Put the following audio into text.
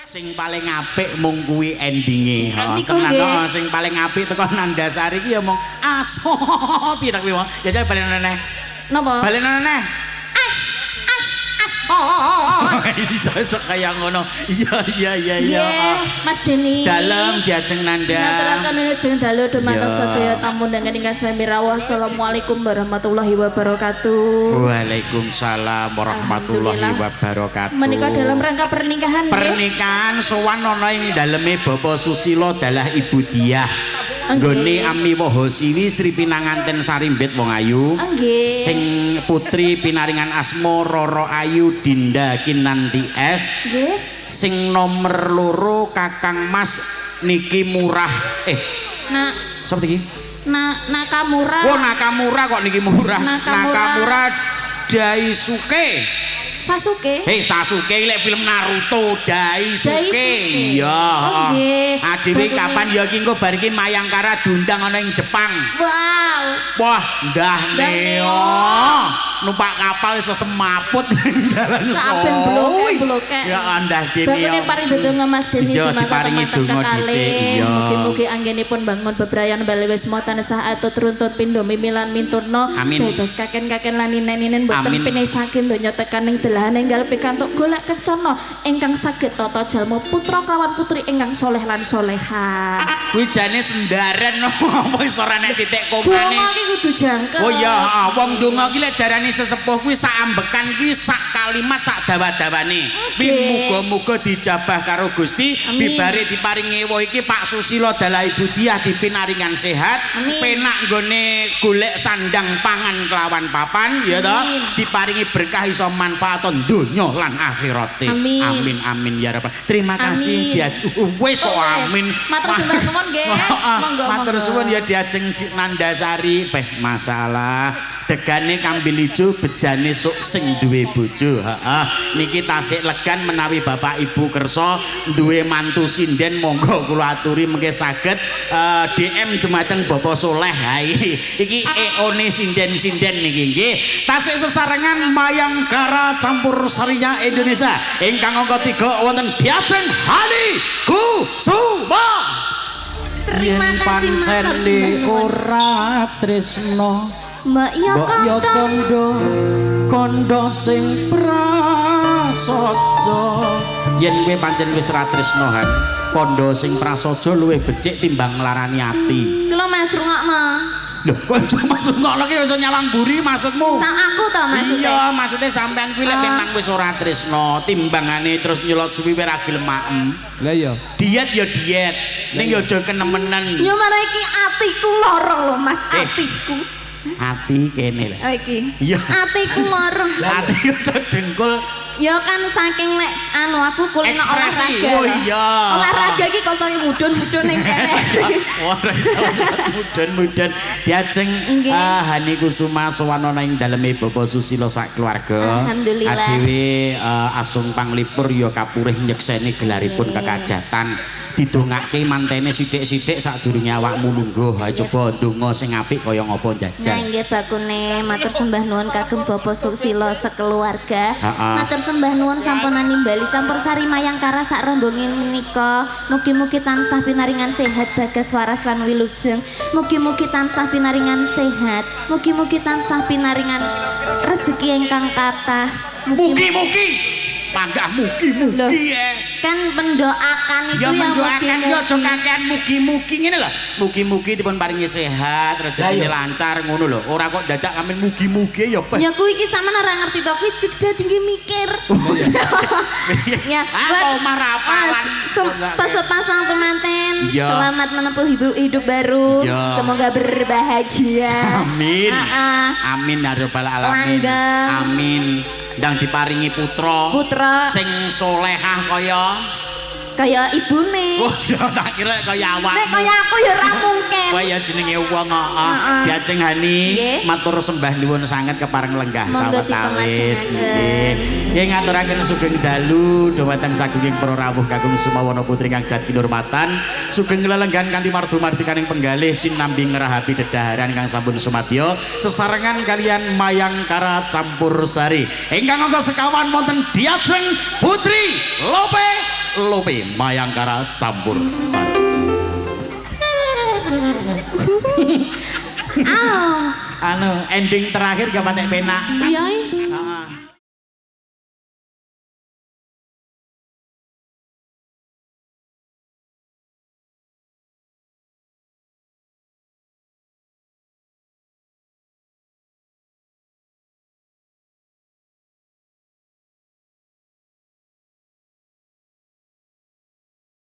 Sing paling apik mung kuwi endinge. Heeh, tenan sing paling apik teko Nandasari iki ya mung aso. Piye tak kuwi wae. Ya jare balen neh. Napa? Balen neh. Iso kaya ngono. Iya. Mas Deni. Dalem diajeng Nanda. Ngaturaken wilujeng dalu dumateng sedaya tamu dengan ingkang sami rawuh. Assalamualaikum warahmatullahi wabarakatuh. Waalaikumsalam warahmatullahi wabarakatuh. Menika dalam rangka pernikahan nggih. Pernikahan sowan ana ing daleme Bapak Susilo dalah Ibu Diah. Nggone Ami Woho Siwi Sri Pinanganten Sarimbit Wong Ayu. Sing putri pinaringan asma Roro Ayu Dinda Kinanti S. Sing nomor loro Kakang Mas niki Murah. Nah, sapa iki? Nakamura. Oh, Nakamura kok niki Murah. Nakamura Daisuke. Sasuke. Sasuke lek film Naruto Daisuke. Iya, heeh. Adewe kapan ya iki engko bar iki Mayangkara diundang ana ing Jepang. Wow. Wah, ndah Neo. Numpak kapal iso semaput dalan Saben bloke. Ya andah dene. Bangune paring dedonga Mas Deni diparingi donga dhisik. Iya. Mugi-mugi anggenipun bangun bebrayan bali wisma tansah atut runtut pindho mimilan minturna. Dados kaken-kaken lan ninen-ninen boten pinisaken donya tekaning delahan enggal pikantuk golek kencana ingkang saged tata jalma putra kawan putri ingkang soleh lan soleha. Kuwi jane sendaren apa iso ora nek titik komane. Donga iki kudu jangkel. Oh iya, wong donga ki lek jarani sesepuh kuwi sak ambekan ki sak kalimat sak dawa-dawane. Pi muga-muga dijabah karo Gusti, bibare diparingi ewo iki Pak Susilo dalah Ibu Diah dipinaringan sehat, penak nggone golek sandang pangan kelawan papan ya toh, diparingi berkah iso manfaat donya lan akhirate. Amin ya rabbal. Terima kasih wis kok amin. Matur sembah nuwun nggih. Monggo. Matur suwun ya diajeng Nandasari masalah degane kambil ijo bejane sok sing duwe bojo. Niki tasik legan menawi Bapak Ibu kersa duwe mantu sinden monggo kula aturi mengke saged DM dumateng Bapak Soleh. Iki EOne sinden-sinden niki nggih. Tasik sesarengan Mayangkara campur sarinya Indonesia ingkang angka 3 wonten diajeng Hani Kusuma. Terima kasih pancen ora tresno Mbak ya kondo sing prasaja yen kowe pancen wis ra tresno Han kondo sing prasaja luwih becik timbang nglarani ati. Kula Mas rungokno. Lho kok cuma rungokno ki iso nyawang buri maksudmu? Sak aku to maksudnya. Iya maksudnya sampean kuwi lek memang wis ora tresno timbangane terus nyelot suwi ora gelem maem. Lah iya. Diet ya diet ning ya aja kenemenan. Ya malah iki atiku lorong lho Mas, atiku. Ati kene lho. Oh iki. Iya. Atiku lorong. Ati iso dengkul. Ya kan saking lek anu aku kulino olahraga. Oh iya. Olahraga iki kok soyo mudun-mudun ning kene. Ora iso mudun-mudun. Diajeng Hani Kusuma sowan ana ing daleme Bapak Susilo sak keluarga. Alhamdulillah. Adewe asung panglipur ya kapurih nyekseni gelaripun kekajatan. Didongake mantene sithik-sithik sadurunge awakmu lungguh. Ha coba ndonga sing apik kaya ngapa jajal. Nah nggih bakune matur sembah nuwun kagem Bapak Susilo sekeluarga. Matur sembah nuwun sampun nimbali campur sari Mayangkara sak rombonge menika. Mugi-mugi tansah pinaringan sehat bagas waras lan wilujeng. Mugi-mugi tansah pinaringan sehat. Mugi-mugi tansah pinaringan rezeki ingkang kathah. Mugi-mugi. Panggah mugi-mugi kan mendoakan itu ya mendoakan ya aja kakean mugi-mugi ngene lho. Mugi-mugi dipun paringi sehat, rezekine lancar ngono lho. Ora kok dadak amin mugi-mugi ya pas. Ya kuwi iki sampean ora ngerti to, kuwi jeda tinggi mikir. Ya, buat marapalan pasang temanten. Selamat menempuh hidup baru. Semoga berbahagia. Amin. Amin ya rabbal alamin. Amin. Ndang diparingi putra sing solehah kaya ibune. Oh ya tak kira kaya awakmu. Nek kaya aku ya ora mungkin. Kaya jenenge wong Diajeng Hani matur sembah nuwun sanget kepareng lenggah sawetawis nggih. Nggih ngaturaken sugeng dalu dhumateng sagunging para rawuh kakung Sumawana putri kang dadi kinurmatan. Sugeng lelenggan kanthi mardu-mardikaning penggalih sinambi ngerahapi dedaharan kang sampun sumadya sesarengan kalian Mayangkara campur sari. Ingkang angka sekawan wonten Diajeng Putri Lope Lope Mayangkara campur sari. Anu ending terakhir gak patek penak. Iya.